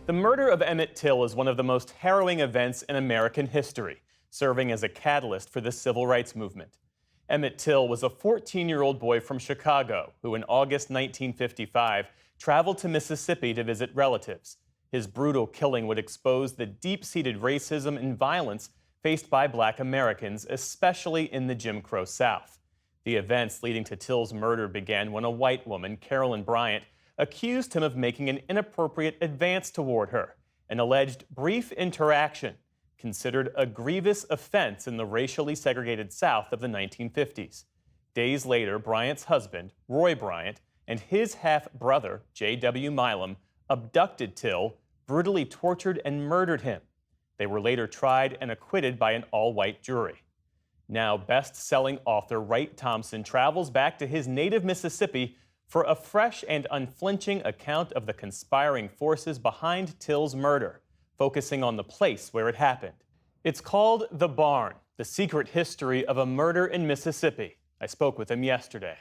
The murder of Emmett Till is one of the most harrowing events in American history, serving as a catalyst for the civil rights movement. Emmett Till was a 14-year-old boy from Chicago who, in August 1955, traveled to Mississippi to visit relatives. His brutal killing would expose the deep-seated racism and violence faced by black Americans, especially in the Jim Crow South. The events leading to Till's murder began when a white woman, Carolyn Bryant, accused him of making an inappropriate advance toward her, an alleged brief interaction considered a grievous offense in the racially segregated South of the 1950s. Days later, Bryant's husband, Roy Bryant, and his half-brother, J.W. Milam, abducted Till, brutally tortured and murdered him. They were later tried and acquitted by an all-white jury. Now, best-selling author Wright Thompson travels back to his native Mississippi for a fresh and unflinching account of the conspiring forces behind Till's murder, focusing on the place where it happened. It's called The Barn, The Secret History of a Murder in Mississippi. I spoke with him yesterday.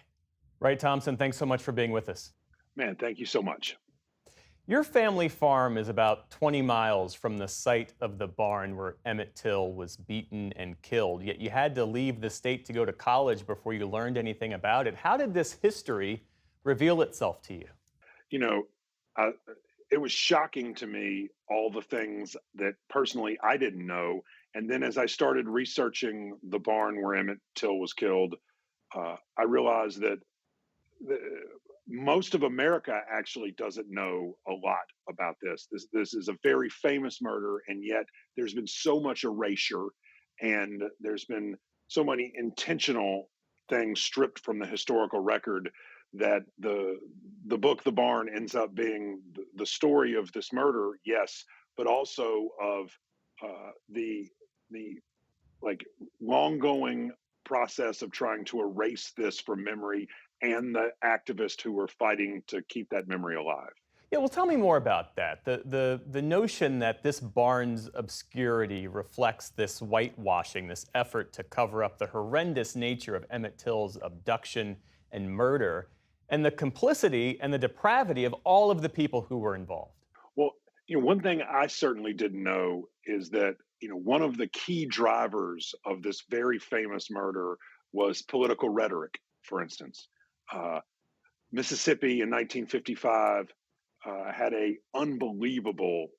Wright Thompson, thanks so much for being with us. Man, thank you so much. Your family farm is about 20 miles from the site of the barn where Emmett Till was beaten and killed, yet you had to leave the state to go to college before you learned anything about it. How did this history reveal itself to you? You know, uh, it was shocking to me all the things that personally I didn't know. And then as I started researching the barn where Emmett Till was killed, I realized that the, most of America actually doesn't know a lot about this. This is a very famous murder, and yet there's been so much erasure, and there's been so many intentional things stripped from the historical record that the book The Barn ends up being the story of this murder, yes, but also of the like long going process of trying to erase this from memory and the activists who were fighting to keep that memory alive. Yeah, well, tell me more about that. The notion that this barn's obscurity reflects this whitewashing, this effort to cover up the horrendous nature of Emmett Till's abduction and murder, and the complicity and the depravity of all of the people who were involved. Well, one thing I certainly didn't know is that, one of the key drivers of this very famous murder was political rhetoric, for instance. Uh, Mississippi in 1955 had a unbelievable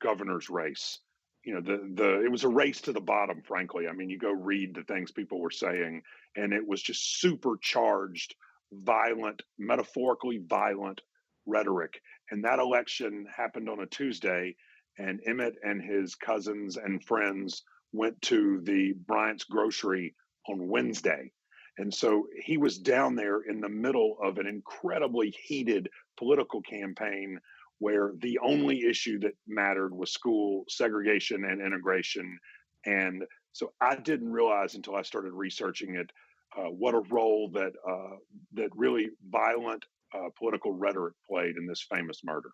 governor's race. The it was a race to the bottom. Frankly, I mean, you go read the things people were saying, and it was just supercharged, violent, metaphorically violent rhetoric. And that election happened on a Tuesday, and Emmett and his cousins and friends went to the Bryant's grocery on Wednesday. And so he was down there in the middle of an incredibly heated political campaign where the only issue that mattered was school segregation and integration. And so I didn't realize until I started researching it what a role that really violent political rhetoric played in this famous murder.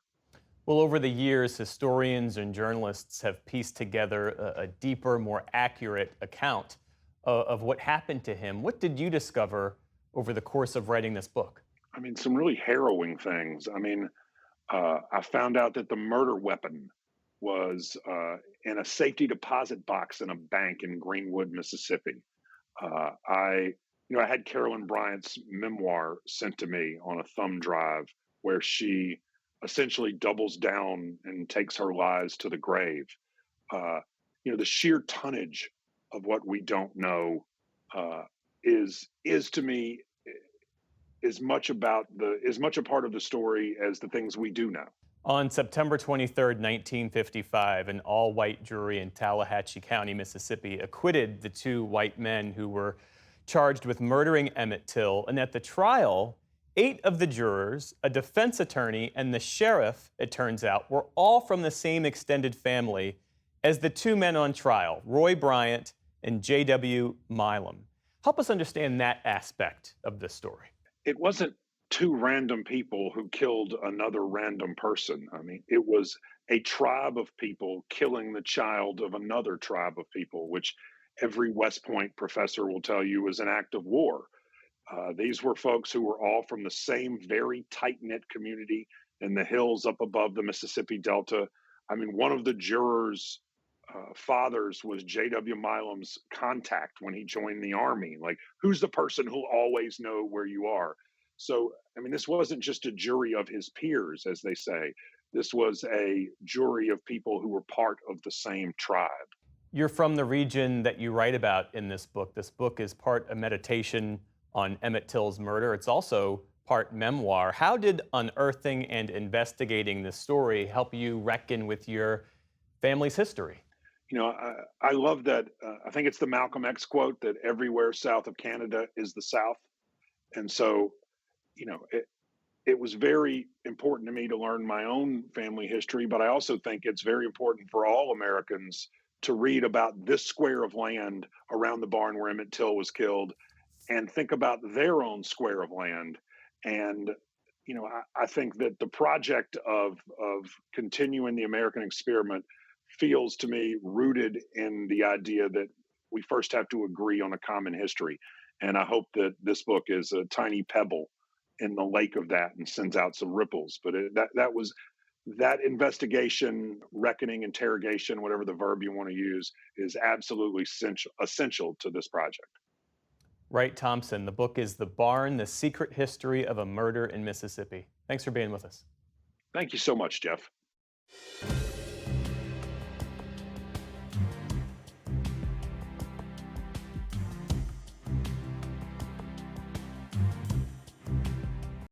Well, over the years, historians and journalists have pieced together a deeper, more accurate account of what happened to him. What did you discover over the course of writing this book? I mean, some really harrowing things. I mean, I found out that the murder weapon was in a safety deposit box in a bank in Greenwood, Mississippi. I had Carolyn Bryant's memoir sent to me on a thumb drive where she essentially doubles down and takes her lies to the grave. Uh, the sheer tonnage of what we don't know uh, is to me as much a part of the story as the things we do know. On September 23rd, 1955, an all-white jury in Tallahatchie County, Mississippi, acquitted the two white men who were charged with murdering Emmett Till. And at the trial, 8 of the jurors, a defense attorney, and the sheriff, it turns out, were all from the same extended family as the two men on trial, Roy Bryant and J.W. Milam. Help us understand that aspect of this story. It wasn't two random people who killed another random person. I mean, it was a tribe of people killing the child of another tribe of people, which every West Point professor will tell you is an act of war. These were folks who were all from the same very tight knit community. in the hills up above the Mississippi Delta. I mean, one of the jurors' fathers was J.W. Milam's contact when he joined the Army. Like, who's the person who'll always know where you are? So, I mean, this wasn't just a jury of his peers, as they say. This was a jury of people who were part of the same tribe. You're from the region that you write about in this book. This book is part a meditation on Emmett Till's murder. It's also part memoir. How did unearthing and investigating this story help you reckon with your family's history? I love that. I think it's the Malcolm X quote that everywhere south of Canada is the South. And so, it was very important to me to learn my own family history, but I also think it's very important for all Americans to read about this square of land around the barn where Emmett Till was killed and think about their own square of land. And I think that the project of continuing the American experiment feels to me rooted in the idea that we first have to agree on a common history. And I hope that this book is a tiny pebble in the lake of that and sends out some ripples. But that was that investigation, reckoning, interrogation, whatever the verb you want to use, is absolutely essential to this project. Wright Thompson, the book is The Barn, The Secret History of a Murder in Mississippi. Thanks for being with us. Thank you so much, Jeff.